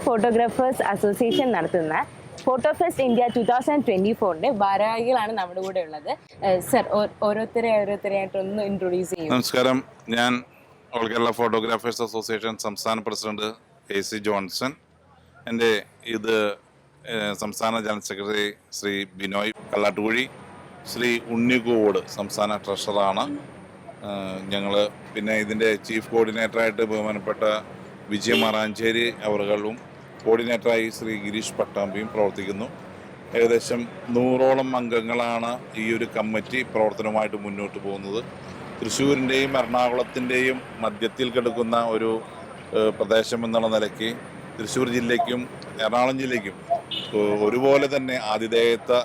Photographers association നടത്തുന്ന photo fest India 2024 ഭാരവാഹികളാണ് നമ്മുടെ കൂടെ ഉള്ളത്. സർ, ഓരോരുത്തരെയായിട്ട് ഒന്ന് ഇൻട്രൊഡ്യൂസ് ചെയ്യും. നമസ്കാരം, ഞാൻ ഓൾ കേരള ഫോട്ടോഗ്രാഫേഴ്സ് അസോസിയേഷൻ സംസ്ഥാന പ്രസിഡന്റ് AC ജോൺസൺ. എൻ്റെ സംസ്ഥാന ജനറൽ സെക്രട്ടറി ശ്രീ ബിനോയ് കള്ളാട്ടുകുഴി, ശ്രീ ഉണ്ണിക്കോട് സംസ്ഥാന ട്രഷറാണ് ഞങ്ങൾ. പിന്നെ ഇതിൻ്റെ ചീഫ് കോർഡിനേറ്ററായിട്ട് ബഹുമാനപ്പെട്ട വിജയ മറാഞ്ചേരി അവറുകളും, കോർഡിനേറ്ററായി ശ്രീ ഗിരീഷ് പട്ടാമ്പിയും പ്രവർത്തിക്കുന്നു. ഏകദേശം 100ഓളം അംഗങ്ങളാണ് ഈ ഒരു കമ്മിറ്റി പ്രവർത്തനവുമായിട്ട് മുന്നോട്ട് പോകുന്നത്. തൃശ്ശൂരിൻ്റെയും എറണാകുളത്തിൻ്റെയും മധ്യത്തിൽ കിടക്കുന്ന ഒരു പ്രദേശം എന്നുള്ള നിലയ്ക്ക് തൃശ്ശൂർ ജില്ലയ്ക്കും എറണാകുളം ജില്ലയ്ക്കും ഒരുപോലെ തന്നെ ആതിഥേയത്വ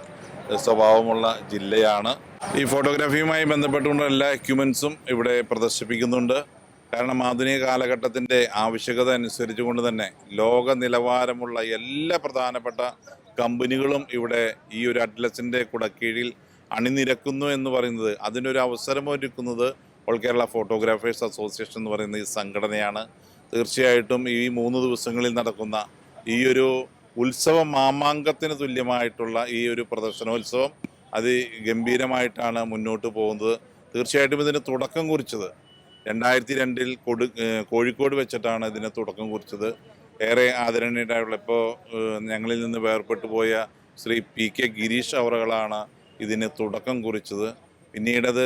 സ്വഭാവമുള്ള ജില്ലയാണ്. ഈ ഫോട്ടോഗ്രാഫിയുമായി ബന്ധപ്പെട്ടുകൊണ്ട് എല്ലാ എക്യുപ്മെൻസും ഇവിടെ പ്രദർശിപ്പിക്കുന്നുണ്ട്. കാരണം ആധുനിക കാലഘട്ടത്തിൻ്റെ ആവശ്യകത അനുസരിച്ചുകൊണ്ട് തന്നെ ലോക നിലവാരമുള്ള എല്ലാ പ്രധാനപ്പെട്ട കമ്പനികളും ഇവിടെ ഈ ഒരു അറ്റ്ലസിൻ്റെ കുടക്കീഴിൽ അണിനിരക്കുന്നു എന്ന് പറയുന്നത്, അതിനൊരു അവസരമൊരുക്കുന്നത് ഓൾ കേരള ഫോട്ടോഗ്രാഫേഴ്സ് അസോസിയേഷൻ എന്ന് പറയുന്ന ഈ സംഘടനയാണ്. തീർച്ചയായിട്ടും ഈ 3 ദിവസങ്ങളിൽ നടക്കുന്ന ഈ ഒരു ഉത്സവ മാമാങ്കത്തിന് തുല്യമായിട്ടുള്ള ഈ ഒരു പ്രദർശനോത്സവം അതിഗംഭീരമായിട്ടാണ് മുന്നോട്ട് പോകുന്നത്. തീർച്ചയായിട്ടും ഇതിന് തുടക്കം കുറിച്ചത് 2002 കോഴിക്കോട് വെച്ചിട്ടാണ് ഇതിന് തുടക്കം കുറിച്ചത്. ഏറെ ആദരണീയരായുള്ള ഇപ്പോൾ ഞങ്ങളിൽ നിന്ന് വേർപെട്ടു പോയ ശ്രീ PK ഗിരീഷ് അവറുകളാണ് ഇതിന് തുടക്കം കുറിച്ചത്. പിന്നീടത്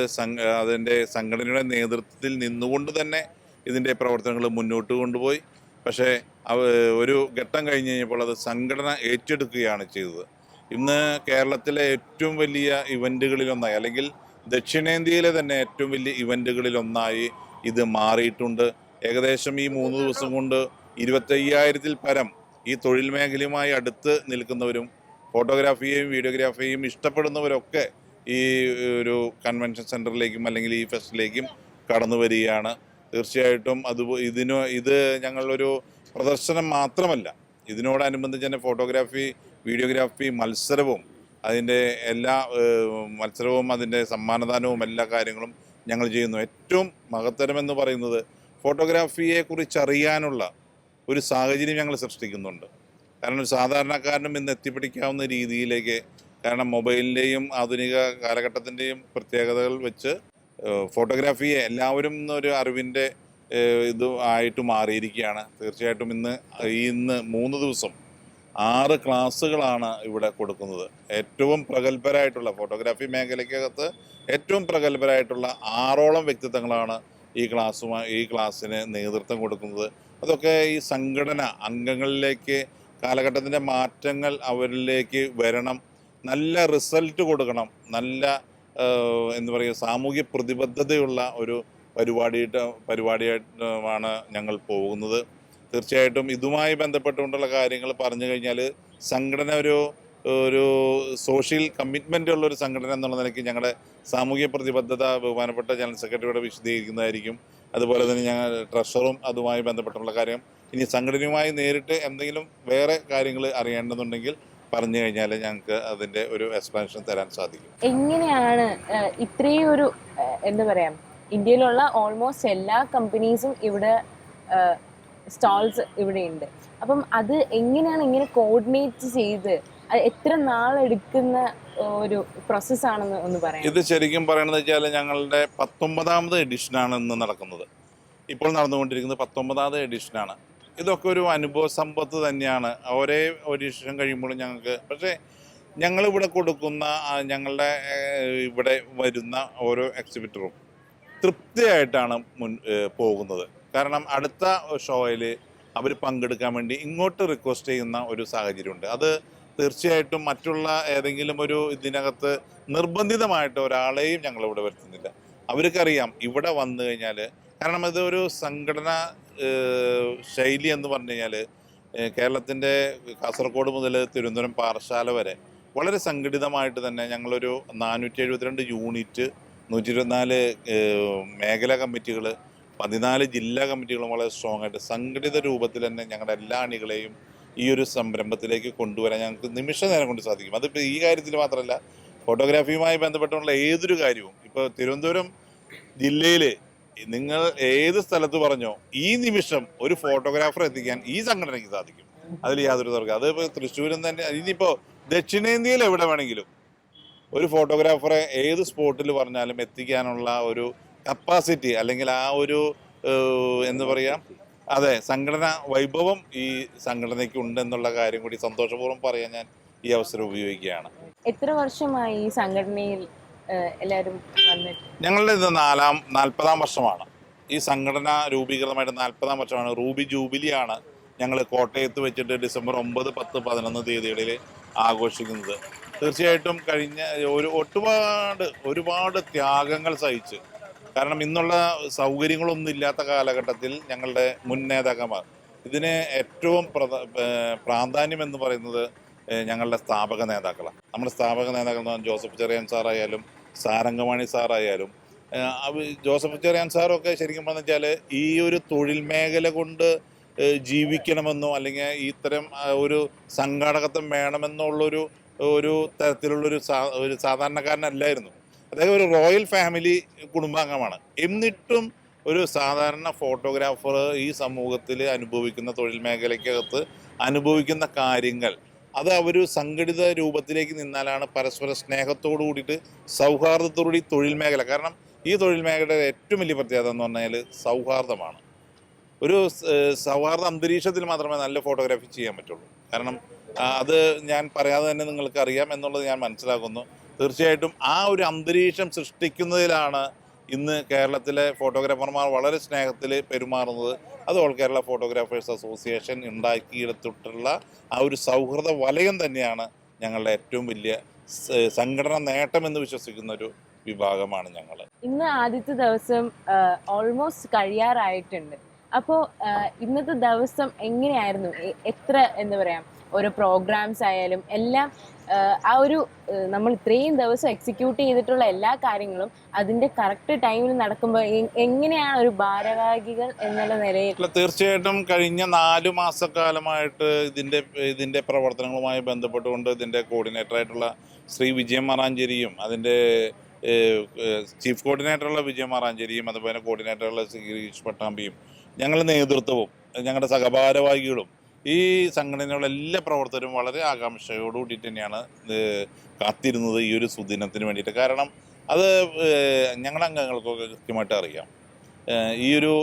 അതിൻ്റെ സംഘടനയുടെ നേതൃത്വത്തിൽ നിന്നുകൊണ്ട് തന്നെ ഇതിൻ്റെ പ്രവർത്തനങ്ങൾ മുന്നോട്ട് കൊണ്ടുപോയി. പക്ഷേ ഒരു ഘട്ടം കഴിഞ്ഞ് കഴിഞ്ഞപ്പോൾ അത് സംഘടന ഏറ്റെടുക്കുകയാണ് ചെയ്തത്. ഇന്ന് കേരളത്തിലെ ഏറ്റവും വലിയ ഇവൻറ്റുകളിലൊന്നായി, അല്ലെങ്കിൽ ദക്ഷിണേന്ത്യയിലെ തന്നെ ഏറ്റവും വലിയ ഇവൻറ്റുകളിലൊന്നായി ഇത് മാറിയിട്ടുണ്ട്. ഏകദേശം ഈ 3 ദിവസം കൊണ്ട് 25,000-ൽ പരം ഈ തൊഴിൽ മേഖലയുമായി അടുത്ത് നിൽക്കുന്നവരും ഫോട്ടോഗ്രാഫിയെയും വീഡിയോഗ്രാഫിയെയും ഇഷ്ടപ്പെടുന്നവരൊക്കെ ഈ ഒരു കൺവെൻഷൻ സെൻറ്ററിലേക്കും അല്ലെങ്കിൽ ഈ ഫെസ്റ്റിലേക്കും കടന്നു വരികയാണ്. തീർച്ചയായിട്ടും ഇത് ഞങ്ങളൊരു പ്രദർശനം മാത്രമല്ല, ഇതിനോടനുബന്ധിച്ച് തന്നെ ഫോട്ടോഗ്രാഫി വീഡിയോഗ്രാഫി മത്സരവും അതിൻ്റെ എല്ലാ മത്സരവും അതിൻ്റെ സമ്മാനദാനവും എല്ലാ കാര്യങ്ങളും ഞങ്ങൾ ചെയ്യുന്നു. ഏറ്റവും മഹത്തരമെന്ന് പറയുന്നത് ഫോട്ടോഗ്രാഫിയെക്കുറിച്ചറിയാനുള്ള ഒരു സാഹചര്യം ഞങ്ങൾ സൃഷ്ടിക്കുന്നുണ്ട്. കാരണം ഒരു സാധാരണക്കാരനും ഇന്ന് എത്തിപ്പിടിക്കാവുന്ന രീതിയിലേക്ക്, കാരണം മൊബൈലിൻ്റെയും ആധുനിക കാലഘട്ടത്തിൻ്റെയും പ്രത്യേകതകൾ വെച്ച് ഫോട്ടോഗ്രാഫിയെ എല്ലാവരും ഒരു അറിവിൻ്റെ ഇത് ആയിട്ട് മാറിയിരിക്കുകയാണ്. തീർച്ചയായിട്ടും ഇന്ന് 3 ദിവസം 6 ക്ലാസ്സുകളാണ് ഇവിടെ കൊടുക്കുന്നത്. ഏറ്റവും പ്രഗത്ഭരായിട്ടുള്ള ഫോട്ടോഗ്രാഫി മേഖലയ്ക്കകത്ത് ഏറ്റവും പ്രഗത്ഭരായിട്ടുള്ള 6ഓളം വ്യക്തിത്വങ്ങളാണ് ഈ ക്ലാസ്സിന് നേതൃത്വം കൊടുക്കുന്നത്. അതൊക്കെ ഈ സംഘടന അംഗങ്ങളിലേക്ക് കാലഘട്ടത്തിൻ്റെ മാറ്റങ്ങൾ അവരിലേക്ക് വരണം, നല്ല റിസൾട്ട് കൊടുക്കണം, നല്ല എന്താ പറയുക സാമൂഹ്യ പ്രതിബദ്ധതയുള്ള ഒരു പരിപാടിയായിട്ടാണ് ഞങ്ങൾ പോകുന്നത്. തീർച്ചയായിട്ടും ഇതുമായി ബന്ധപ്പെട്ടുകൊണ്ടുള്ള കാര്യങ്ങൾ പറഞ്ഞു കഴിഞ്ഞാൽ സംഘടന ഒരു സോഷ്യൽ കമ്മിറ്റ്മെൻ്റ് ഉള്ളൊരു സംഘടന എന്നുള്ള നിലയ്ക്ക് ഞങ്ങളുടെ സാമൂഹ്യ പ്രതിബദ്ധത ബഹുമാനപ്പെട്ട ജനറൽ സെക്രട്ടറിയോട് വിശദീകരിക്കുന്നതായിരിക്കും. അതുപോലെ തന്നെ ഞങ്ങൾ ട്രഷറും അതുമായി ബന്ധപ്പെട്ടുള്ള കാര്യം, ഇനി സംഘടനയുമായി നേരിട്ട് എന്തെങ്കിലും വേറെ കാര്യങ്ങൾ അറിയേണ്ടതുണ്ടെങ്കിൽ പറഞ്ഞു കഴിഞ്ഞാൽ ഞങ്ങൾക്ക് അതിൻ്റെ ഒരു എക്സ്പ്ലനേഷൻ തരാൻ സാധിക്കും. എങ്ങനെയാണ് ഇത്രയും ഒരു എന്താ പറയുക, ഇന്ത്യയിലുള്ള ഓൾമോസ്റ്റ് എല്ലാ കമ്പനീസും ഇവിടെ സ്റ്റാൾസ് ഇവിടെ ഉണ്ട്. അപ്പം അത് എങ്ങനെയാണ് ഇങ്ങനെ കോർഡിനേറ്റ് ചെയ്ത് എത്ര നാളെടുക്കുന്ന ഒരു പ്രോസസ്സാണെന്ന് ഒന്ന് പറയാം. ഇത് ശരിക്കും പറയണമെന്ന് വെച്ചാൽ ഞങ്ങളുടെ 19ാമത് എഡിഷനാണ് ഇന്ന് നടക്കുന്നത്. ഇപ്പോൾ നടന്നുകൊണ്ടിരിക്കുന്നത് 19ാമത് എഡിഷനാണ്. ഇതൊക്കെ ഒരു അനുഭവ സമ്പത്ത് തന്നെയാണ്. ഒരേ എഡിഷൻ കഴിയുമ്പോഴും ഞങ്ങൾക്ക്, പക്ഷേ ഞങ്ങളിവിടെ കൊടുക്കുന്ന ഞങ്ങളുടെ ഇവിടെ വരുന്ന ഓരോ എക്സിബിറ്ററും തൃപ്തിയായിട്ടാണ് പോകുന്നത്. കാരണം അടുത്ത ഷോയിൽ അവർ പങ്കെടുക്കാൻ വേണ്ടി ഇങ്ങോട്ട് റിക്വസ്റ്റ് ചെയ്യുന്ന ഒരു സാഹചര്യമുണ്ട്. അത് തീർച്ചയായിട്ടും മറ്റുള്ള ഏതെങ്കിലും ഒരു ഇതിനകത്ത് നിർബന്ധിതമായിട്ട് ഒരാളെയും ഞങ്ങളിവിടെ വരുത്തുന്നില്ല. അവർക്കറിയാം ഇവിടെ വന്നു കഴിഞ്ഞാൽ, കാരണം ഇതൊരു സംഘടന ശൈലി എന്ന് പറഞ്ഞു കഴിഞ്ഞാൽ കേരളത്തിൻ്റെ കാസർഗോഡ് മുതൽ തിരുവനന്തപുരം പാറശാല വരെ വളരെ സംഘടിതമായിട്ട് തന്നെ ഞങ്ങളൊരു 472 യൂണിറ്റ്, 124 മേഖലാ കമ്മിറ്റികൾ, 14 ജില്ലാ കമ്മിറ്റികളും വളരെ സ്ട്രോങ് ആയിട്ട് സംഘടിത രൂപത്തിൽ തന്നെ ഞങ്ങളുടെ എല്ലാ അണികളെയും ഈ ഒരു സംരംഭത്തിലേക്ക് കൊണ്ടുവരാൻ ഞങ്ങൾക്ക് നിമിഷ നേരം കൊണ്ട് സാധിക്കും. അതിപ്പോൾ ഈ കാര്യത്തിൽ മാത്രമല്ല, ഫോട്ടോഗ്രാഫിയുമായി ബന്ധപ്പെട്ടുള്ള ഏതൊരു കാര്യവും, ഇപ്പോൾ തിരുവനന്തപുരം ജില്ലയിൽ നിങ്ങൾ ഏത് സ്ഥലത്ത് പറഞ്ഞോ ഈ നിമിഷം ഒരു ഫോട്ടോഗ്രാഫർ എത്തിക്കാൻ ഈ സംഘടനയ്ക്ക് സാധിക്കും. അതിൽ യാതൊരു തർക്കം. അത് ഇപ്പോൾ തൃശ്ശൂരും തന്നെ, ഇനിയിപ്പോൾ ദക്ഷിണേന്ത്യയിൽ എവിടെ വേണമെങ്കിലും ഒരു ഫോട്ടോഗ്രാഫറെ ഏത് സ്പോട്ടിൽ പറഞ്ഞാലും എത്തിക്കാനുള്ള ഒരു കപ്പാസിറ്റി, അല്ലെങ്കിൽ ആ ഒരു എന്താ പറയുക, അതെ, സംഘടന വൈഭവം ഈ സംഘടനയ്ക്ക് ഉണ്ടെന്നുള്ള കാര്യം കൂടി സന്തോഷപൂർവ്വം പറയാൻ ഞാൻ ഈ അവസരം ഉപയോഗിക്കുകയാണ്. എത്ര വർഷമായി ഈ സംഘടനയിൽ എല്ലാവരും വന്നിട്ട്? ഞങ്ങളുടെ ഇത് 40-ാം വർഷമാണ്. ഈ സംഘടന രൂപീകൃതമായിട്ട് 40-ാം വർഷമാണ്. റൂബി ജൂബിലിയാണ് ഞങ്ങൾ കോട്ടയത്ത് വെച്ചിട്ട് ഡിസംബർ 9, 10, 11 തീയതികളിൽ ആഘോഷിക്കുന്നത്. തീർച്ചയായിട്ടും കഴിഞ്ഞ ഒരുപാട് ത്യാഗങ്ങൾ സഹിച്ച്, കാരണം ഇന്നുള്ള സൗകര്യങ്ങളൊന്നും ഇല്ലാത്ത കാലഘട്ടത്തിൽ ഞങ്ങളുടെ മുൻ നേതാക്കന്മാർ, ഇതിന് ഏറ്റവും പ്രാധാന്യം എന്ന് പറയുന്നത് ഞങ്ങളുടെ സ്ഥാപക നേതാക്കളാണ്. നമ്മുടെ സ്ഥാപക നേതാക്കൾ എന്ന് പറഞ്ഞാൽ ജോസഫ് ചെറിയാൻ സാറായാലും സാരംഗവാണി സാറായാലും, ജോസഫ് ചെറിയാൻ സാറൊക്കെ ശരിക്കും പറഞ്ഞു വെച്ചാൽ ഈ ഒരു തൊഴിൽ മേഖല കൊണ്ട് ജീവിക്കണമെന്നോ അല്ലെങ്കിൽ ഇത്തരം ഒരു സംഘാടകത്വം വേണമെന്നുള്ളൊരു തരത്തിലുള്ളൊരു സാധാരണക്കാരനല്ലായിരുന്നു. അദ്ദേഹം ഒരു റോയൽ ഫാമിലി കുടുംബാംഗമാണ്. എന്നിട്ടും ഒരു സാധാരണ ഫോട്ടോഗ്രാഫർ ഈ സമൂഹത്തിൽ അനുഭവിക്കുന്ന, തൊഴിൽ മേഖലയ്ക്കകത്ത് അനുഭവിക്കുന്ന കാര്യങ്ങൾ, അത് അവർ സംഘടിത രൂപത്തിലേക്ക് നിന്നാലാണ് പരസ്പര സ്നേഹത്തോടു കൂടിയിട്ട് സൗഹാർദ്ദത്തോടുകൂടി തൊഴിൽ മേഖല, കാരണം ഈ തൊഴിൽ മേഖലയുടെ ഏറ്റവും വലിയ പ്രത്യേകത എന്ന് പറഞ്ഞാൽ സൗഹാർദ്ദമാണ്. ഒരു സൗഹാർദ്ദ അന്തരീക്ഷത്തിൽ മാത്രമേ നല്ല ഫോട്ടോഗ്രാഫി ചെയ്യാൻ പറ്റുള്ളൂ. കാരണം അത് ഞാൻ പറയാതെ തന്നെ നിങ്ങൾക്ക് അറിയാം എന്നുള്ളത് ഞാൻ മനസ്സിലാക്കുന്നു. തീർച്ചയായിട്ടും ആ ഒരു അന്തരീക്ഷം സൃഷ്ടിക്കുന്നതിലാണ് ഇന്ന് കേരളത്തിലെ ഫോട്ടോഗ്രാഫർമാർ വളരെ സ്നേഹത്തിൽ പെരുമാറുന്നത്. അത് ഓൾ കേരള ഫോട്ടോഗ്രാഫേഴ്സ് അസോസിയേഷൻ ഉണ്ടാക്കിയെടുത്തിട്ടുള്ള ആ ഒരു സൗഹൃദ വലയം തന്നെയാണ് ഞങ്ങളുടെ ഏറ്റവും വലിയ സംഘടന നേട്ടമെന്ന് വിശ്വസിക്കുന്ന ഒരു വിഭാഗമാണ് ഞങ്ങൾ. ഇന്ന് ആദ്യത്തെ ദിവസം ഓൾമോസ്റ്റ് കഴിയാറായിട്ടുണ്ട്. അപ്പോൾ ഇന്നത്തെ ദിവസം എങ്ങനെയായിരുന്നു? എത്ര എന്താ പറയാ, ഓരോ പ്രോഗ്രാംസ് ആയാലും എല്ലാം ആ ഒരു നമ്മൾ ഇത്രയും ദിവസം എക്സിക്യൂട്ട് ചെയ്തിട്ടുള്ള എല്ലാ കാര്യങ്ങളും അതിന്റെ കറക്റ്റ് ടൈമിൽ നടക്കുമ്പോൾ എങ്ങനെയാണ് ഒരു ഭാരവാഹികൾ എന്നുള്ള നിലയിൽ? തീർച്ചയായിട്ടും കഴിഞ്ഞ 4 മാസക്കാലമായിട്ട് ഇതിന്റെ പ്രവർത്തനങ്ങളുമായി ബന്ധപ്പെട്ടുകൊണ്ട് ഇതിന്റെ കോർഡിനേറ്ററായിട്ടുള്ള ശ്രീ വിജയൻ മറാഞ്ചേരിയും, അതിന്റെ ചീഫ് കോർഡിനേറ്ററുള്ള വിജയൻ മറാഞ്ചേരിയും, അതുപോലെ കോർഡിനേറ്ററുള്ള ഗിരീഷ് പട്ടാമ്പിയും, ഞങ്ങളുടെ നേതൃത്വവും ഞങ്ങളുടെ സഹഭാരവാഹികളും ഈ സംഘടനയുള്ള എല്ലാ പ്രവർത്തകരും വളരെ ആകാംക്ഷയോടുകൂടിയിട്ട് തന്നെയാണ് കാത്തിരുന്നത് ഈ ഒരു സുദിനത്തിന് വേണ്ടിയിട്ട്. കാരണം അത് ഞങ്ങളുടെ അംഗങ്ങൾക്കൊക്കെ കൃത്യമായിട്ട് അറിയാം. ഈ ഒരു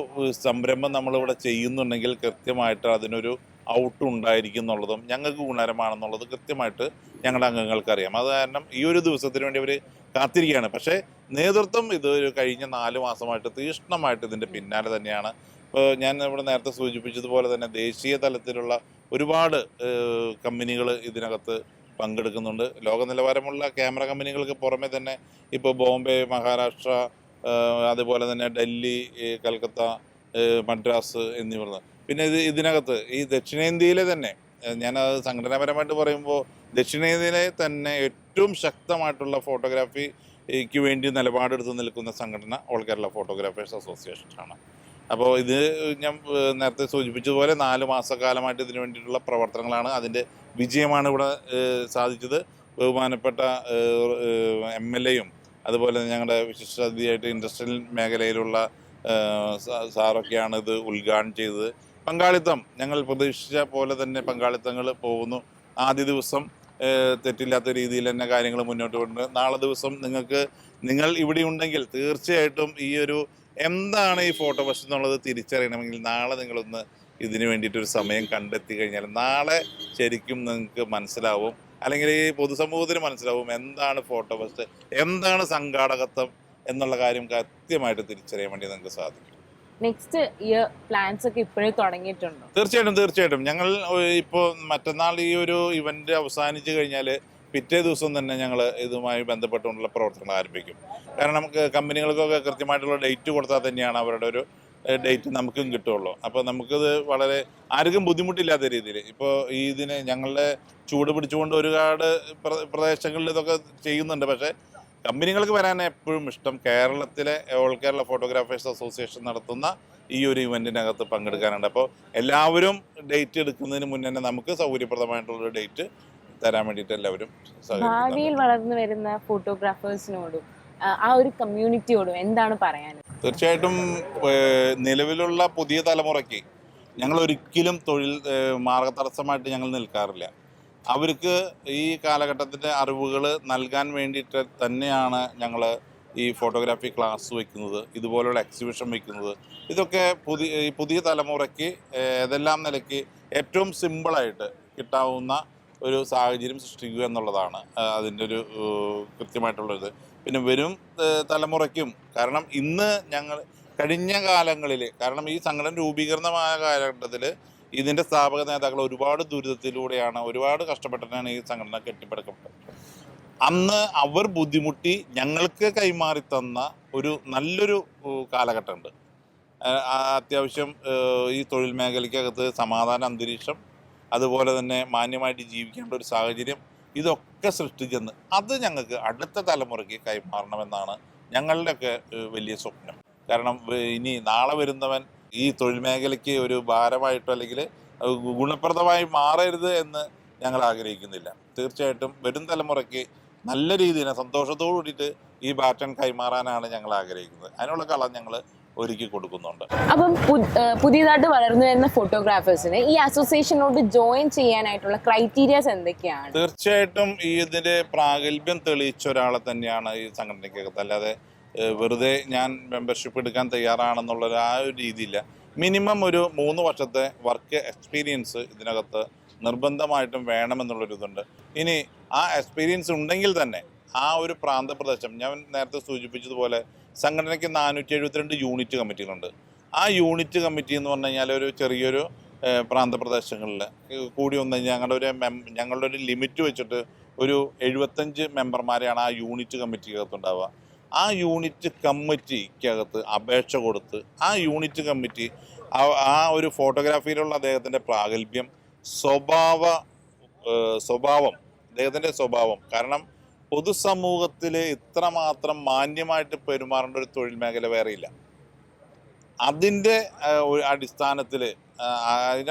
സംരംഭം നമ്മളിവിടെ ചെയ്യുന്നുണ്ടെങ്കിൽ കൃത്യമായിട്ട് അതിനൊരു ഔട്ട് ഉണ്ടായിരിക്കും എന്നുള്ളതും ഞങ്ങൾക്ക് ഗുണകരമാണെന്നുള്ളത് കൃത്യമായിട്ട് ഞങ്ങളുടെ അംഗങ്ങൾക്ക് അറിയാം. അത് കാരണം ഈ ഒരു ദിവസത്തിന് വേണ്ടി അവർ കാത്തിരിക്കുകയാണ്. പക്ഷേ നേതൃത്വം ഇത് കഴിഞ്ഞ 4 മാസമായിട്ട് തീക്ഷ്ണമായിട്ട് ഇതിൻ്റെ പിന്നാലെ തന്നെയാണ്. ഇപ്പോൾ ഞാൻ ഇവിടെ നേരത്തെ സൂചിപ്പിച്ചതുപോലെ തന്നെ ദേശീയ തലത്തിലുള്ള ഒരുപാട് കമ്പനികൾ ഇതിനകത്ത് പങ്കെടുക്കുന്നുണ്ട്. ലോക നിലവാരമുള്ള ക്യാമറ കമ്പനികൾക്ക് പുറമെ തന്നെ ഇപ്പോൾ ബോംബെ, മഹാരാഷ്ട്ര, അതുപോലെ തന്നെ ഡൽഹി, കൽക്കത്ത, മദ്രാസ് എന്നിവ. പിന്നെ ഇതിനകത്ത് ഈ ദക്ഷിണേന്ത്യയിലെ തന്നെ, ഞാനത് സംഘടനാപരമായിട്ട് പറയുമ്പോൾ ദക്ഷിണേന്ത്യയിലെ തന്നെ ഏറ്റവും ശക്തമായിട്ടുള്ള ഫോട്ടോഗ്രാഫിക്ക് വേണ്ടി നിലപാടെടുത്ത് നിൽക്കുന്ന സംഘടന ഓൾ കേരള ഫോട്ടോഗ്രാഫേഴ്സ് അസോസിയേഷനാണ്. അപ്പോൾ ഇത് ഞാൻ നേരത്തെ സൂചിപ്പിച്ചതുപോലെ 4 മാസക്കാലമായിട്ട് ഇതിനു വേണ്ടിയിട്ടുള്ള പ്രവർത്തനങ്ങളാണ്. അതിൻ്റെ വിജയമാണ് ഇവിടെ സാധിച്ചത്. ബഹുമാനപ്പെട്ട MLA-യും അതുപോലെ ഞങ്ങളുടെ വിശിഷ്ടാതിഥിയായിട്ട് ഇൻഡസ്ട്രിയൽ മേഖലയിലുള്ള സാറൊക്കെയാണ് ഇത് ഉദ്ഘാടനം ചെയ്തത്. പങ്കാളിത്തം ഞങ്ങൾ പ്രതീക്ഷിച്ച പോലെ തന്നെ പങ്കാളിത്തങ്ങൾ പോകുന്നു. ആദ്യ ദിവസം തെറ്റില്ലാത്ത രീതിയിൽ തന്നെ കാര്യങ്ങൾ മുന്നോട്ട് കൊണ്ട്, നാളെ ദിവസം നിങ്ങൾ ഇവിടെ ഉണ്ടെങ്കിൽ തീർച്ചയായിട്ടും ഈ ഒരു എന്താണ് ഈ ഫോട്ടോ ഫസ്റ്റ് എന്നുള്ളത് തിരിച്ചറിയണമെങ്കിൽ നാളെ നിങ്ങളൊന്ന് ഇതിന് വേണ്ടിയിട്ടൊരു സമയം കണ്ടെത്തി കഴിഞ്ഞാൽ നാളെ ശരിക്കും നിങ്ങൾക്ക് മനസ്സിലാവും, അല്ലെങ്കിൽ ഈ പൊതുസമൂഹത്തിന് മനസ്സിലാവും എന്താണ് ഫോട്ടോ ഫസ്റ്റ്, എന്താണ് സംഘാടകത്വം എന്നുള്ള കാര്യം കൃത്യമായിട്ട് തിരിച്ചറിയാൻ വേണ്ടി നിങ്ങൾക്ക് സാധിക്കും. നെക്സ്റ്റ് ഇയർ പ്ലാൻസ് ഒക്കെ ഇപ്പോഴേ തുടങ്ങിയിട്ടുണ്ടോ? തീർച്ചയായിട്ടും ഞങ്ങൾ ഇപ്പോൾ മറ്റന്നാൾ ഈ ഒരു ഇവന്റ് അവസാനിച്ച് കഴിഞ്ഞാൽ പിറ്റേ ദിവസം തന്നെ ഞങ്ങൾ ഇതുമായി ബന്ധപ്പെട്ടുകൊണ്ടുള്ള പ്രവർത്തനങ്ങൾ ആരംഭിക്കും. കാരണം കമ്പനികൾക്കൊക്കെ കൃത്യമായിട്ടുള്ള ഡേറ്റ് കൊടുത്താൽ തന്നെയാണ് അവരുടെ ഒരു ഡേറ്റ് നമുക്കും കിട്ടുള്ളൂ. അപ്പോൾ നമുക്കിത് വളരെ ആർക്കും ബുദ്ധിമുട്ടില്ലാത്ത രീതിയിൽ, ഇപ്പോൾ ഇതിന് ഞങ്ങളുടെ ചൂട് പിടിച്ചുകൊണ്ട് ഒരുപാട് പ്രദേശങ്ങളിൽ ഇതൊക്കെ ചെയ്യുന്നുണ്ട്. പക്ഷേ കമ്പനികൾക്ക് വരാൻ എപ്പോഴും ഇഷ്ടം കേരളത്തിലെ ഓൾ കേരള ഫോട്ടോഗ്രാഫേഴ്സ് അസോസിയേഷൻ നടത്തുന്ന ഈ ഒരു ഇവൻറ്റിനകത്ത് പങ്കെടുക്കാനുണ്ട്. അപ്പോൾ എല്ലാവരും ഡേറ്റ് എടുക്കുന്നതിന് മുന്നേ തന്നെ നമുക്ക് സൗകര്യപ്രദമായിട്ടുള്ളൊരു ഡേറ്റ് തരാൻ വേണ്ടിയിട്ട് എല്ലാവരും. ഭാവിയിൽ വളർന്നു വരുന്ന ഫോട്ടോഗ്രാഫേഴ്സിനോടും ആ ഒരു കമ്മ്യൂണിറ്റിയോടും എന്താണ് പറയാൻ? തീർച്ചയായിട്ടും നിലവിലുള്ള പുതിയ തലമുറയ്ക്ക് ഞങ്ങൾ ഒരിക്കലും തൊഴിൽ മാർഗതടസ്സമായിട്ട് ഞങ്ങൾ നിൽക്കാറില്ല. അവർക്ക് ഈ കാലഘട്ടത്തിൻ്റെ അറിവുകൾ നൽകാൻ വേണ്ടിയിട്ട് തന്നെയാണ് ഞങ്ങൾ ഈ ഫോട്ടോഗ്രാഫി ക്ലാസ് വയ്ക്കുന്നത്, ഇതുപോലുള്ള എക്സിബിഷൻ വയ്ക്കുന്നത്. ഇതൊക്കെ പുതിയ തലമുറയ്ക്ക് ഏതെല്ലാം നിലയ്ക്ക് ഏറ്റവും സിമ്പിളായിട്ട് കിട്ടാവുന്ന ഒരു സാഹചര്യം സൃഷ്ടിക്കുക എന്നുള്ളതാണ് അതിൻ്റെ ഒരു കൃത്യമായിട്ടുള്ളത്. പിന്നെ വരും തലമുറയ്ക്കും, കാരണം ഇന്ന് ഞങ്ങൾ കഴിഞ്ഞ കാലങ്ങളിൽ, കാരണം ഈ സംഘടന രൂപീകരണമായ കാലഘട്ടത്തിൽ ഇതിൻ്റെ സ്ഥാപക നേതാക്കൾ ഒരുപാട് ദുരിതത്തിലൂടെയാണ്, ഒരുപാട് കഷ്ടപ്പെട്ടിട്ടാണ് ഈ സംഘടന കെട്ടിപ്പടുക്കപ്പെട്ടത്. അന്ന് അവർ ബുദ്ധിമുട്ടി ഞങ്ങൾക്ക് കൈമാറി തന്ന ഒരു നല്ലൊരു കാലഘട്ടമുണ്ട്. അത്യാവശ്യം ഈ തൊഴിൽ മേഖലയ്ക്കകത്ത് സമാധാന അന്തരീക്ഷം, അതുപോലെ തന്നെ മാന്യമായിട്ട് ജീവിക്കേണ്ട ഒരു സാഹചര്യം, ഇതൊക്കെ സൃഷ്ടിച്ചെന്ന് അത് ഞങ്ങൾക്ക് അടുത്ത തലമുറയ്ക്ക് കൈമാറണമെന്നാണ് ഞങ്ങളുടെയൊക്കെ വലിയ സ്വപ്നം. കാരണം ഇനി നാളെ വരുന്നവൻ ഈ തൊഴിൽ മേഖലയ്ക്ക് ഒരു ഭാരമായിട്ടോ അല്ലെങ്കിൽ ഗുണപ്രദമായി മാറരുത് എന്ന് ഞങ്ങൾ ആഗ്രഹിക്കുന്നില്ല. തീർച്ചയായിട്ടും വരും തലമുറയ്ക്ക് നല്ല രീതിയിൽ സന്തോഷത്തോടു കൂടിയിട്ട് ഈ ബാറ്റൺ കൈമാറാനാണ് ഞങ്ങൾ ആഗ്രഹിക്കുന്നത്. അതിനുള്ള കളം ഞങ്ങൾ ഒരുക്കി കൊടുക്കുന്നുണ്ട്. അപ്പം പുതിയതായിട്ട് വളർന്നു വരുന്ന ഫോട്ടോഗ്രാഫേഴ്സിന് ഈ അസോസിയേഷനോട് ജോയിൻ ചെയ്യാനായിട്ടുള്ള ക്രൈറ്റീരിയാസ് എന്തൊക്കെയാണ്? തീർച്ചയായിട്ടും ഇതിന്റെ പ്രാഗൽഭ്യം തെളിയിച്ച ഒരാളെ തന്നെയാണ് ഈ സംഘടനയ്ക്കകത്ത്. അല്ലാതെ വെറുതെ ഞാൻ മെമ്പർഷിപ്പ് എടുക്കാൻ തയ്യാറാണെന്നുള്ള ആ ഒരു രീതിയില്ല. മിനിമം ഒരു 3 വർഷത്തെ വർക്ക് എക്സ്പീരിയൻസ് ഇതിനകത്ത് നിർബന്ധമായിട്ടും വേണമെന്നുള്ളൊരിതുണ്ട്. ഇനി ആ എക്സ്പീരിയൻസ് ഉണ്ടെങ്കിൽ തന്നെ ആ ഒരു പ്രാന്തപ്രദേശം, ഞാൻ നേരത്തെ സൂചിപ്പിച്ചതുപോലെ സംഘടനയ്ക്ക് 472 യൂണിറ്റ് കമ്മിറ്റികളുണ്ട്. ആ യൂണിറ്റ് കമ്മിറ്റി എന്ന് പറഞ്ഞു കഴിഞ്ഞാൽ ഒരു ചെറിയൊരു പ്രാന്തപ്രദേശങ്ങളിൽ കൂടി വന്നു കഴിഞ്ഞാൽ ഞങ്ങളുടെ ഒരു ലിമിറ്റ് വെച്ചിട്ട് ഒരു 75 മെമ്പർമാരെയാണ് ആ യൂണിറ്റ് കമ്മിറ്റിക്കകത്തുണ്ടാവുക. ആ യൂണിറ്റ് കമ്മിറ്റിക്കകത്ത് അപേക്ഷ കൊടുത്ത് ആ യൂണിറ്റ് കമ്മിറ്റി ആ ഒരു ഫോട്ടോഗ്രാഫിയിലുള്ള അദ്ദേഹത്തിൻ്റെ പ്രാഗൽഭ്യം, അദ്ദേഹത്തിൻ്റെ സ്വഭാവം, കാരണം പൊതുസമൂഹത്തിൽ ഇത്രമാത്രം മാന്യമായിട്ട് പെരുമാറേണ്ട ഒരു തൊഴിൽ മേഖല വേറെയില്ല. അതിൻ്റെ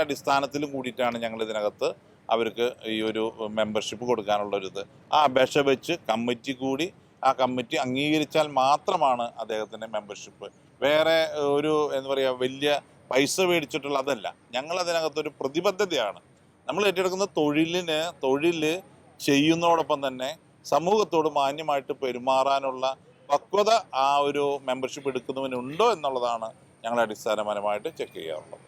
അടിസ്ഥാനത്തിലും കൂടിയിട്ടാണ് ഞങ്ങൾ ഇതിനകത്ത് അവർക്ക് ഈ ഒരു മെമ്പർഷിപ്പ് കൊടുക്കാനുള്ളൊരിത്. ആ അപേക്ഷ വെച്ച് കമ്മിറ്റി കൂടി ആ കമ്മിറ്റി അംഗീകരിച്ചാൽ മാത്രമാണ് അദ്ദേഹത്തിൻ്റെ മെമ്പർഷിപ്പ്. വേറെ ഒരു എന്താ പറയുക, വലിയ പൈസ മേടിച്ചിട്ടുള്ള അതല്ല. ഞങ്ങളതിനകത്തൊരു പ്രതിബദ്ധതയാണ്. നമ്മൾ ഏറ്റെടുക്കുന്ന തൊഴിൽ ചെയ്യുന്നതോടൊപ്പം തന്നെ സമൂഹത്തോട് മാന്യമായിട്ട് പെരുമാറാനുള്ള പക്വത ആ ഒരു മെമ്പർഷിപ്പ് എടുക്കുന്നവനുണ്ടോ എന്നുള്ളതാണ് ഞങ്ങൾ അടിസ്ഥാനപരമായിട്ട് ചെക്ക് ചെയ്യാറുള്ളത്.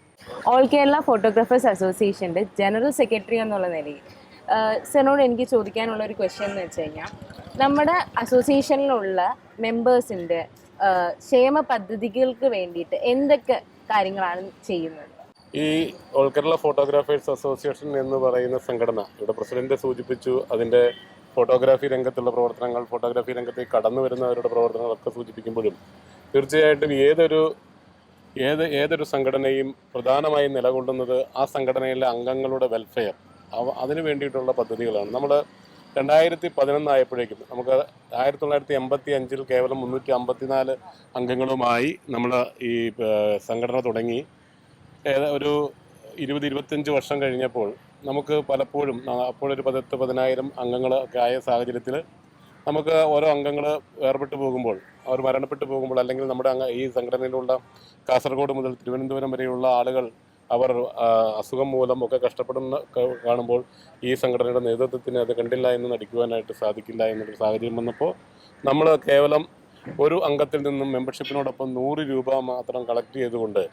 ഓൾ കേരള ഫോട്ടോഗ്രാഫേഴ്സ് അസോസിയേഷൻ്റെ ജനറൽ സെക്രട്ടറി എന്നുള്ള നിലയിൽ സാറിനോട് എനിക്ക് ചോദിക്കാനുള്ള ഒരു ക്വസ്റ്റ്യൻ എന്ന് വെച്ച് കഴിഞ്ഞാൽ, നമ്മുടെ അസോസിയേഷനിലുള്ള മെമ്പേഴ്സിൻ്റെ ക്ഷേമ പദ്ധതികൾക്ക് വേണ്ടിയിട്ട് എന്തൊക്കെ കാര്യങ്ങളാണ് ചെയ്യുന്നത്? ഈ ഓൾ കേരള ഫോട്ടോഗ്രാഫേഴ്സ് അസോസിയേഷൻ എന്ന് പറയുന്ന സംഘടന, ഇവിടെ പ്രസിഡന്റ് സൂചിപ്പിച്ചു അതിൻ്റെ ഫോട്ടോഗ്രാഫി രംഗത്തുള്ള പ്രവർത്തനങ്ങൾ, ഫോട്ടോഗ്രാഫി രംഗത്തേക്ക് കടന്നു വരുന്നവരുടെ പ്രവർത്തനങ്ങളൊക്കെ സൂചിപ്പിക്കുമ്പോഴും തീർച്ചയായിട്ടും ഏതൊരു സംഘടനയും പ്രധാനമായും നിലകൊള്ളുന്നത് ആ സംഘടനയിലെ അംഗങ്ങളുടെ വെൽഫെയർ, അതിനു വേണ്ടിയിട്ടുള്ള പദ്ധതികളാണ്. നമ്മൾ 2011 ആയപ്പോഴേക്കും നമുക്ക് 1985 കേവലം 354 അംഗങ്ങളുമായി നമ്മൾ ഈ സംഘടന തുടങ്ങി. ഒരു 20-25 വർഷം കഴിഞ്ഞപ്പോൾ നമുക്ക് പലപ്പോഴും അപ്പോഴൊരു 10,000 അംഗങ്ങളൊക്കെ ആയ സാഹചര്യത്തിൽ നമുക്ക് ഓരോ അംഗങ്ങൾ വേർപെട്ട് പോകുമ്പോൾ, അവർ മരണപ്പെട്ടു പോകുമ്പോൾ, അല്ലെങ്കിൽ നമ്മുടെ ഈ സംഘടനയിലുള്ള കാസർഗോഡ് മുതൽ തിരുവനന്തപുരം വരെയുള്ള ആളുകൾ അവർ അസുഖം മൂലം ഒക്കെ കഷ്ടപ്പെടുന്ന കാണുമ്പോൾ ഈ സംഘടനയുടെ നേതൃത്വത്തിന് അത് കണ്ടില്ല എന്ന് നടിക്കുവാനായിട്ട് സാധിക്കില്ല എന്നൊരു സാഹചര്യം വന്നപ്പോൾ നമ്മൾ കേവലം ഒരു അംഗത്തിൽ നിന്നും മെമ്പർഷിപ്പിനോടൊപ്പം 100 രൂപ മാത്രം കളക്ട് ചെയ്തുകൊണ്ട്,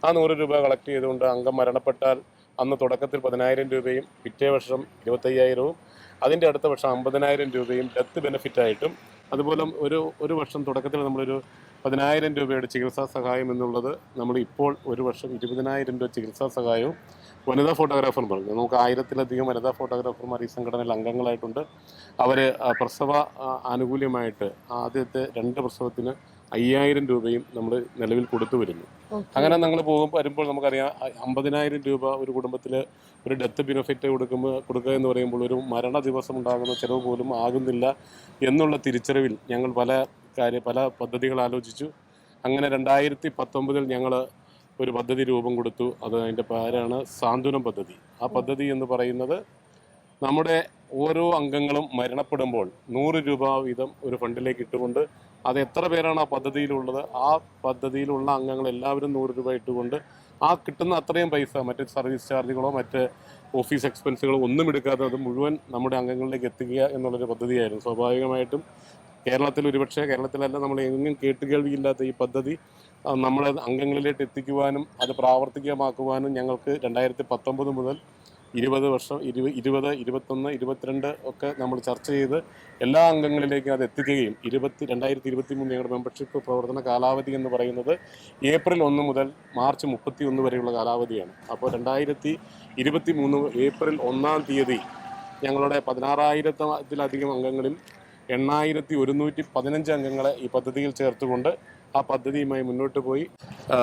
ആ 100 രൂപ കളക്ട് ചെയ്തുകൊണ്ട് അംഗം മരണപ്പെട്ടാൽ അന്ന് തുടക്കത്തിൽ 10,000 രൂപയും പിറ്റേ വർഷം 25,000-ഉം അതിൻ്റെ അടുത്ത വർഷം 50,000 രൂപയും ഡെത്ത് ബെനിഫിറ്റായിട്ടും, അതുപോലെ ഒരു വർഷം തുടക്കത്തിൽ നമ്മളൊരു 10,000 രൂപയുടെ ചികിത്സാ സഹായം എന്നുള്ളത് നമ്മൾ ഇപ്പോൾ ഒരു വർഷം 20,000 രൂപ ചികിത്സാ സഹായവും വനിതാ ഫോട്ടോഗ്രാഫർ പറഞ്ഞു. നമുക്ക് 1000-ലധികം വനിതാ ഫോട്ടോഗ്രാഫർമാർ ഈ സംഘടനയിൽ അംഗങ്ങളായിട്ടുണ്ട്. അവർ പ്രസവ ആനുകൂല്യമായിട്ട് ആദ്യത്തെ 2 പ്രസവത്തിന് 5,000 രൂപയും നമ്മൾ നിലവിൽ കൊടുത്തു വരുന്നു. അങ്ങനെ നമ്മൾ വരുമ്പോൾ നമുക്കറിയാം 50,000 രൂപ ഒരു കുടുംബത്തിൽ ഒരു ഡെത്ത് ബെനിഫിറ്റ് കൊടുക്കുക എന്ന് പറയുമ്പോൾ ഒരു മരണ ദിവസം ഉണ്ടാകുന്ന ചിലവ് പോലും ആകുന്നില്ല എന്നുള്ള തിരിച്ചറിവിൽ ഞങ്ങൾ പല പദ്ധതികൾ ആലോചിച്ചു. അങ്ങനെ 2019 ഞങ്ങൾ ഒരു പദ്ധതി രൂപം കൊടുത്തു. അതിൻ്റെ പേരാണ് സാന്ത്വനം പദ്ധതി. ആ പദ്ധതി എന്ന് പറയുന്നത് നമ്മുടെ ഓരോ അംഗങ്ങളും മരണപ്പെടുമ്പോൾ 100 രൂപ വീതം ഒരു ഫണ്ടിലേക്ക് ഇട്ടുകൊണ്ട് അത് എത്ര പേരാണ് ആ പദ്ധതിയിലുള്ളത്, ആ പദ്ധതിയിലുള്ള അംഗങ്ങൾ എല്ലാവരും 100 രൂപ ഇട്ടുകൊണ്ട് ആ കിട്ടുന്ന അത്രയും പൈസ മറ്റ് സർവീസ് ചാർജുകളോ മറ്റ് ഓഫീസ് എക്സ്പെൻസുകളോ ഒന്നും എടുക്കാതെ അത് മുഴുവൻ നമ്മുടെ അംഗങ്ങളിലേക്ക് എത്തിക്കുക എന്നുള്ളൊരു പദ്ധതിയായിരുന്നു. സ്വാഭാവികമായിട്ടും കേരളത്തിൽ, ഒരുപക്ഷെ കേരളത്തിലല്ല, നമ്മൾ എങ്ങും കേട്ടുകേൾവിയില്ലാത്ത ഈ പദ്ധതി നമ്മളെ അംഗങ്ങളിലേക്ക് എത്തിക്കുവാനും അത് പ്രാവർത്തികമാക്കുവാനും ഞങ്ങൾക്ക് 2019 മുതൽ 20 വർഷം 20, 21, 22 ഒക്കെ നമ്മൾ ചർച്ച ചെയ്ത് എല്ലാ അംഗങ്ങളിലേക്കും അത് എത്തിക്കുകയും 2023 ഞങ്ങളുടെ മെമ്പർഷിപ്പ് പ്രവർത്തന കാലാവധി എന്ന് പറയുന്നത് ഏപ്രിൽ 1 മുതൽ മാർച്ച് 31 വരെയുള്ള കാലാവധിയാണ്. അപ്പോൾ 2023 ഏപ്രിൽ 1-ാം തീയതി ഞങ്ങളുടെ 16,000-ത്തിലധികം അംഗങ്ങളിൽ 8,115 അംഗങ്ങളെ ഈ പദ്ധതിയിൽ ചേർത്തുകൊണ്ട് ആ പദ്ധതിയുമായി മുന്നോട്ട് പോയി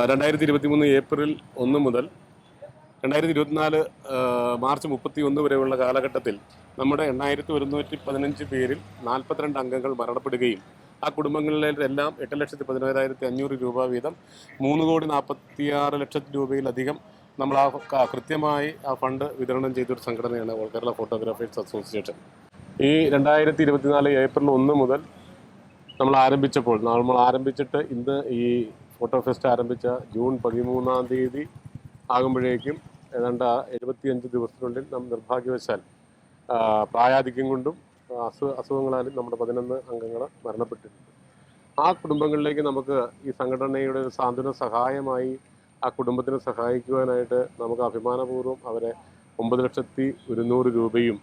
2023 ഏപ്രിൽ 1 മുതൽ 2024 മാർച്ച് 31 വരെയുള്ള കാലഘട്ടത്തിൽ നമ്മുടെ 8,115 പേരിൽ 42 അംഗങ്ങൾ മരണപ്പെടുകയും ആ കുടുംബങ്ങളിലെല്ലാം 8,17,500 രൂപ വീതം 3,46,00,000 രൂപയിലധികം നമ്മൾ കൃത്യമായി ആ ഫണ്ട് വിതരണം ചെയ്തൊരു സംഘടനയാണ് ഓൾ കേരള ഫോട്ടോഗ്രാഫേഴ്സ് അസോസിയേഷൻ. ഈ 2024 ഏപ്രിൽ 1 മുതൽ നമ്മൾ ആരംഭിച്ചിട്ട് ഇന്ന് ഈ ഫോട്ടോ ഫെസ്റ്റ് ആരംഭിച്ച ജൂൺ 13-ാം തീയതി ആകുമ്പോഴേക്കും ഏതാണ്ട് 75 ദിവസത്തിനുള്ളിൽ നാം നിർഭാഗ്യവശാൽ പ്രായാധിക്യം കൊണ്ടും അസുഖങ്ങളാലും നമ്മുടെ 11 അംഗങ്ങൾ മരണപ്പെട്ടിട്ടുണ്ട്. ആ കുടുംബങ്ങളിലേക്ക് നമുക്ക് ഈ സംഘടനയുടെ ഒരു സാന്ത്വന സഹായമായി ആ കുടുംബത്തിനെ സഹായിക്കുവാനായിട്ട് നമുക്ക് അഭിമാനപൂർവ്വം അവരെ 9,100,000 രൂപയും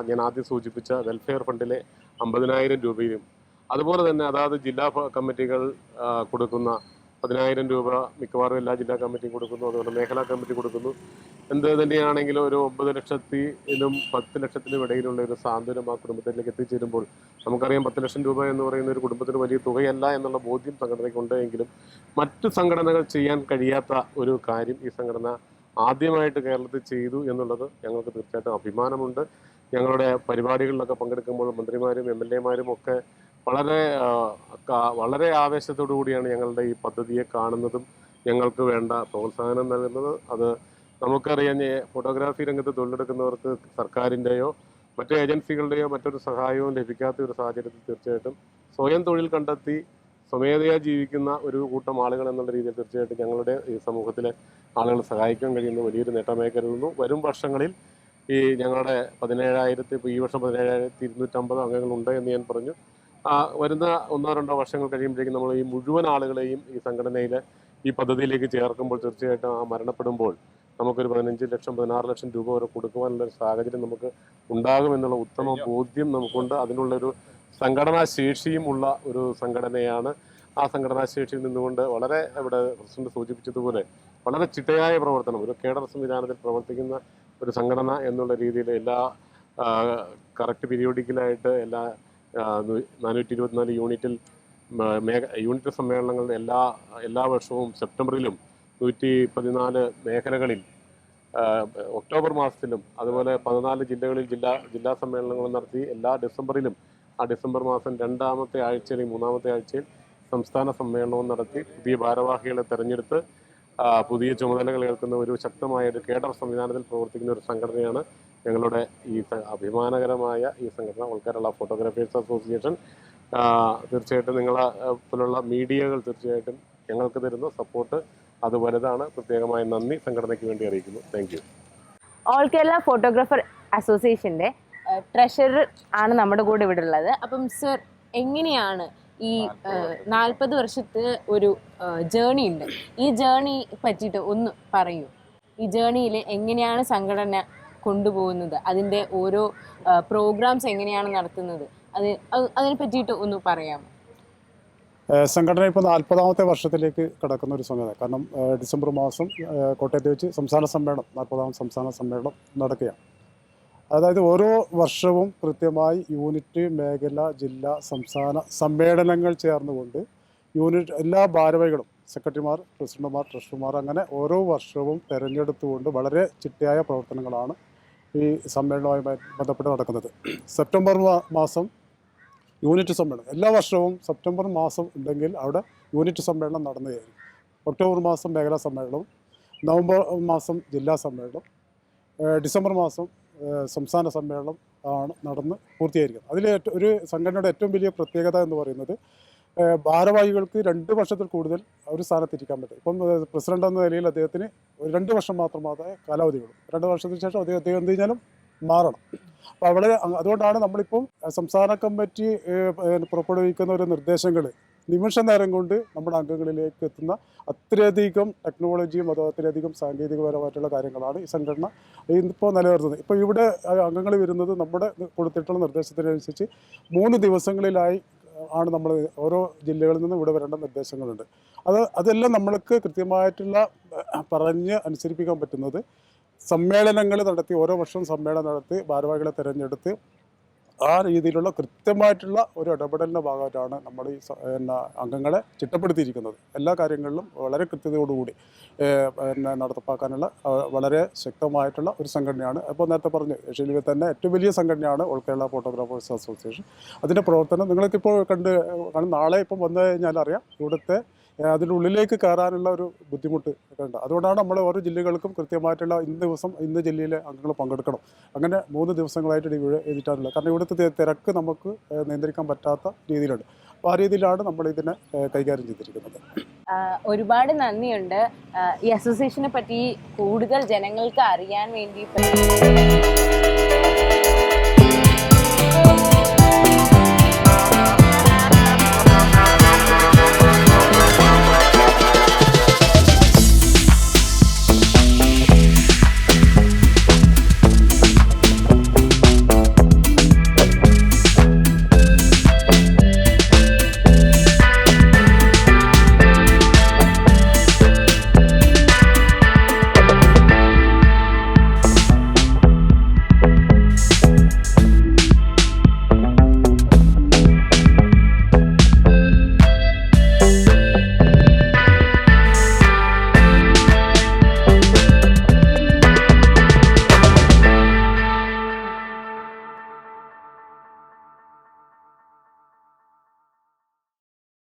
ഞാൻ ആദ്യം സൂചിപ്പിച്ച വെൽഫെയർ ഫണ്ടിലെ 50,000 രൂപയും അതുപോലെ തന്നെ അതാത് ജില്ലാ കമ്മിറ്റികൾ കൊടുക്കുന്ന 10,000 രൂപ മിക്കവാറും എല്ലാ ജില്ലാ കമ്മിറ്റിയും കൊടുക്കുന്നു, അതുപോലെ മേഖലാ കമ്മിറ്റി കൊടുക്കുന്നു. എന്ത് തന്നെയാണെങ്കിലും ഒരു 9 ലക്ഷത്തിനും 10 ലക്ഷത്തിനും ഇടയിലുള്ള ഒരു സാന്ത്വനം ആ കുടുംബത്തിലേക്ക് എത്തിച്ചേരുമ്പോൾ നമുക്കറിയാം 10 ലക്ഷം രൂപ എന്ന് പറയുന്ന ഒരു കുടുംബത്തിന് വലിയ തുകയല്ല എന്നുള്ള ബോധ്യം സംഘടനയ്ക്കുണ്ട്. എങ്കിലും മറ്റു സംഘടനകൾ ചെയ്യാൻ കഴിയാത്ത ഒരു കാര്യം ഈ സംഘടന ആദ്യമായിട്ട് കേരളത്തിൽ ചെയ്തു എന്നുള്ളത് ഞങ്ങൾക്ക് തീർച്ചയായിട്ടും അഭിമാനമുണ്ട്. ഞങ്ങളുടെ പരിപാടികളിലൊക്കെ പങ്കെടുക്കുമ്പോൾ മന്ത്രിമാരും MLA-മാരും ഒക്കെ വളരെ ആവേശത്തോടു കൂടിയാണ് ഞങ്ങളുടെ ഈ പദ്ധതിയെ കാണുന്നതും ഞങ്ങൾക്ക് വേണ്ട പ്രോത്സാഹനം നൽകുന്നത്. അത് നമുക്കറിയാം, ഫോട്ടോഗ്രാഫി രംഗത്ത് തൊഴിലെടുക്കുന്നവർക്ക് സർക്കാരിൻ്റെയോ മറ്റു ഏജൻസികളുടെയോ മറ്റൊരു സഹായവും ലഭിക്കാത്ത ഒരു സാഹചര്യത്തിൽ തീർച്ചയായിട്ടും സ്വയം തൊഴിൽ കണ്ടെത്തി സ്വമേധയാ ജീവിക്കുന്ന ഒരു കൂട്ടം ആളുകൾ എന്നുള്ള രീതിയിൽ തീർച്ചയായിട്ടും ഞങ്ങളുടെ ഈ സമൂഹത്തിലെ ആളുകൾ സഹായിക്കാൻ കഴിയുന്ന വലിയൊരു നേട്ടമായി കരുതുന്നു. വരും വർഷങ്ങളിൽ ഈ ഞങ്ങളുടെ 17,000 ഇപ്പോൾ ഈ വർഷം 17,250 അംഗങ്ങളുണ്ട് എന്ന് ഞാൻ പറഞ്ഞു. വരുന്ന 1-2 വർഷങ്ങൾ കഴിയുമ്പോഴേക്കും നമ്മൾ ഈ മുഴുവൻ ആളുകളെയും ഈ സംഘടനയിൽ ഈ പദ്ധതിയിലേക്ക് ചേർക്കുമ്പോൾ തീർച്ചയായിട്ടും ആ മരണപ്പെടുമ്പോൾ നമുക്കൊരു 15 ലക്ഷം 16 ലക്ഷം രൂപ വരെ കൊടുക്കുവാനുള്ള ഒരു സാഹചര്യം നമുക്ക് ഉണ്ടാകുമെന്നുള്ള ഉത്തമ ബോധ്യം നമുക്കുണ്ട്. അതിനുള്ളൊരു സംഘടനാ ശേഷിയും ഉള്ള ഒരു സംഘടനയാണ്. ആ സംഘടനാ ശേഷിയിൽ നിന്നുകൊണ്ട് വളരെ ഇവിടെ പ്രസിഡന്റ് സൂചിപ്പിച്ചതുപോലെ വളരെ ചിട്ടയായ പ്രവർത്തനം, ഒരു കേഡർ സംവിധാനത്തിൽ പ്രവർത്തിക്കുന്ന ഒരു സംഘടന എന്നുള്ള രീതിയിൽ എല്ലാ കറക്റ്റ് പീരിയോഡിക്കലായിട്ട് എല്ലാ 424 യൂണിറ്റ് സമ്മേളനങ്ങൾ എല്ലാ വർഷവും സെപ്റ്റംബറിലും 114 മേഖലകളിൽ ഒക്ടോബർ മാസത്തിലും അതുപോലെ 14 ജില്ലകളിൽ ജില്ലാ സമ്മേളനങ്ങൾ നടത്തി എല്ലാ ഡിസംബറിലും ആ ഡിസംബർ മാസം 2-ാമത്തെ ആഴ്ചയിൽ 3-ാമത്തെ ആഴ്ചയിൽ സംസ്ഥാന സമ്മേളനവും നടത്തി പുതിയ ഭാരവാഹികളെ തെരഞ്ഞെടുത്ത് പുതിയ ചുമതലകൾ ഏൽക്കുന്ന ഒരു ശക്തമായ ഒരു കേഡർ സംവിധാനത്തിൽ പ്രവർത്തിക്കുന്ന ഒരു സംഘടനയാണ് ഞങ്ങളുടെ ഈ അഭിമാനകരമായ ഈ സംഘടന ഓൾ കേരള ഫോട്ടോഗ്രാഫേഴ്സ് അസോസിയേഷൻ. തീർച്ചയായിട്ടും നിങ്ങളെ പോലുള്ള മീഡിയകൾ തീർച്ചയായിട്ടും ഞങ്ങൾക്ക് തരുന്ന സപ്പോർട്ട് അത് വലുതാണ്. പ്രത്യേകമായ നന്ദി സംഘടനയ്ക്ക് വേണ്ടി അറിയിക്കുന്നു. Thank you. All Kerala photographer അസോസിയേഷൻ്റെ ട്രഷറർ ആണ് നമ്മുടെ കൂടെ ഇവിടെ ഉള്ളത്. അപ്പം സർ, എങ്ങനെയാണ് ഈ 40 വർഷത്തെ ഒരു ജേണി ഉണ്ട്, ഈ ജേണി പറ്റിയിട്ട് ഒന്ന് പറയൂ. ഈ ജേണിയിൽ എങ്ങനെയാണ് സംഘടന കൊണ്ടുപോകുന്നത്, അതിൻ്റെ ഓരോ പ്രോഗ്രാംസ് എങ്ങനെയാണ് നടത്തുന്നത്, അതിനെ പറ്റിയിട്ട് ഒന്ന് പറയാമോ? സംഘടന ഇപ്പോൾ 40-ാമത്തെ വർഷത്തിലേക്ക് കടക്കുന്ന ഒരു സമയമാണ്. കാരണം ഡിസംബർ മാസം കോട്ടയത്ത് വെച്ച് സംസ്ഥാന സമ്മേളനം 40-ാമത് സംസ്ഥാന സമ്മേളനം നടക്കുകയാണ്. അതായത് ഓരോ വർഷവും കൃത്യമായി യൂണിറ്റ്, മേഖല, ജില്ലാ, സംസ്ഥാന സമ്മേളനങ്ങൾ ചേർന്നുകൊണ്ട് എല്ലാ ഭാരവാഹികളും, സെക്രട്ടറിമാർ, പ്രസിഡന്റുമാർ, ട്രഷറർമാർ, അങ്ങനെ ഓരോ വർഷവും തിരഞ്ഞെടുത്തുകൊണ്ട് വളരെ ചിട്ടയായ പ്രവർത്തനങ്ങളാണ് ഈ സമ്മേളനവുമായി ബന്ധപ്പെട്ട് നടക്കുന്നത്. സെപ്റ്റംബർ മാസം യൂണിറ്റ് സമ്മേളനം എല്ലാ വർഷവും സെപ്റ്റംബർ മാസം ഉണ്ടെങ്കിൽ അവിടെ യൂണിറ്റ് സമ്മേളനം നടന്നതായിരിക്കും. ഒക്ടോബർ മാസം മേഖലാ സമ്മേളനവും, നവംബർ മാസം ജില്ലാ സമ്മേളനം, ഡിസംബർ മാസം സംസ്ഥാന സമ്മേളനം ആണ് നടന്ന് പൂർത്തീകരിക്കുന്നത്. അതിൽ ഒരു സംഘടനയുടെ ഏറ്റവും വലിയ പ്രത്യേകത എന്ന് പറയുന്നത് ഭാരവാഹികൾക്ക് 2 വർഷത്തിൽ കൂടുതൽ ഒരു സ്ഥാനത്തിരിക്കാൻ പറ്റും. ഇപ്പം പ്രസിഡന്റ് എന്ന നിലയിൽ അദ്ദേഹത്തിന് 2 വർഷം മാത്രമാണ് കാലാവധിയുള്ളൂ. 2 വർഷത്തിന് ശേഷം അദ്ദേഹം എന്ത് കഴിഞ്ഞാലും മാറണം. അപ്പോൾ അവിടെ അതുകൊണ്ടാണ് നമ്മളിപ്പം സംസ്ഥാന കമ്മിറ്റി പുറപ്പെടുവിക്കുന്ന ഒരു നിർദ്ദേശങ്ങൾ നിമിഷ നേരം കൊണ്ട് നമ്മുടെ അംഗങ്ങളിലേക്ക് എത്തുന്ന അത്രയധികം ടെക്നോളജിയും അതോ അത്രയധികം സാങ്കേതികപരമായിട്ടുള്ള കാര്യങ്ങളാണ് ഈ സംഘടന ഇപ്പോൾ നിലനിർത്തുന്നത്. ഇപ്പോൾ ഇവിടെ അംഗങ്ങൾ വരുന്നത് നമ്മുടെ കൊടുത്തിട്ടുള്ള നിർദ്ദേശത്തിനനുസരിച്ച് 3 ദിവസങ്ങളിലായി ആണ് നമ്മൾ ഓരോ ജില്ലകളിൽ നിന്നും ഇവിടെ വരേണ്ട നിർദ്ദേശങ്ങളുണ്ട്. അതെല്ലാം നമ്മൾക്ക് കൃത്യമായിട്ടുള്ള പറഞ്ഞ് അനുസരിപ്പിക്കാൻ പറ്റുന്നത് സമ്മേളനങ്ങൾ നടത്തി, ഓരോ വർഷവും സമ്മേളനം നടത്തി ഭാരവാഹികളെ തിരഞ്ഞെടുത്ത് ആ രീതിയിലുള്ള കൃത്യമായിട്ടുള്ള ഒരു ഇടപെടലിൻ്റെ ഭാഗമായിട്ടാണ് നമ്മൾ ഈ അംഗങ്ങളെ ചിട്ടപ്പെടുത്തിയിരിക്കുന്നത്. എല്ലാ കാര്യങ്ങളിലും വളരെ കൃത്യതയോടുകൂടി നടപ്പാക്കാനുള്ള വളരെ ശക്തമായിട്ടുള്ള ഒരു സംഘടനയാണ്. അപ്പോൾ നേരത്തെ പറഞ്ഞു ഏഷ്യയിലെ തന്നെ ഏറ്റവും വലിയ സംഘടനയാണ് ഓൾ കേരള ഫോട്ടോഗ്രാഫേഴ്സ് അസോസിയേഷൻ. അതിൻ്റെ പ്രവർത്തനം നിങ്ങൾക്കിപ്പോൾ നാളെ ഇപ്പം വന്നു കഴിഞ്ഞാൽ അറിയാം ഇവിടുത്തെ അതിൻ്റെ ഉള്ളിലേക്ക് കയറാനുള്ള ഒരു ബുദ്ധിമുട്ട് ഒക്കെ ഉണ്ട്. അതുകൊണ്ടാണ് നമ്മൾ ഓരോ ജില്ലകൾക്കും കൃത്യമായിട്ടുള്ള ഇന്ന ജില്ലയിലെ അംഗങ്ങൾ പങ്കെടുക്കണം, അങ്ങനെ 3 ദിവസങ്ങളായിട്ട് ഇവിടെ എഴുതിയിട്ടാണുള്ളത്. കാരണം ഇവിടുത്തെ തിരക്ക് നമുക്ക് നിയന്ത്രിക്കാൻ പറ്റാത്ത രീതിയിലുണ്ട്. അപ്പോൾ ആ രീതിയിലാണ് നമ്മൾ ഇതിനെ കൈകാര്യം ചെയ്തിരിക്കുന്നത്. ഒരുപാട് നന്ദിയുണ്ട്. ഈ അസോസിയേഷനെ പറ്റി കൂടുതൽ ജനങ്ങൾക്ക് അറിയാൻ വേണ്ടി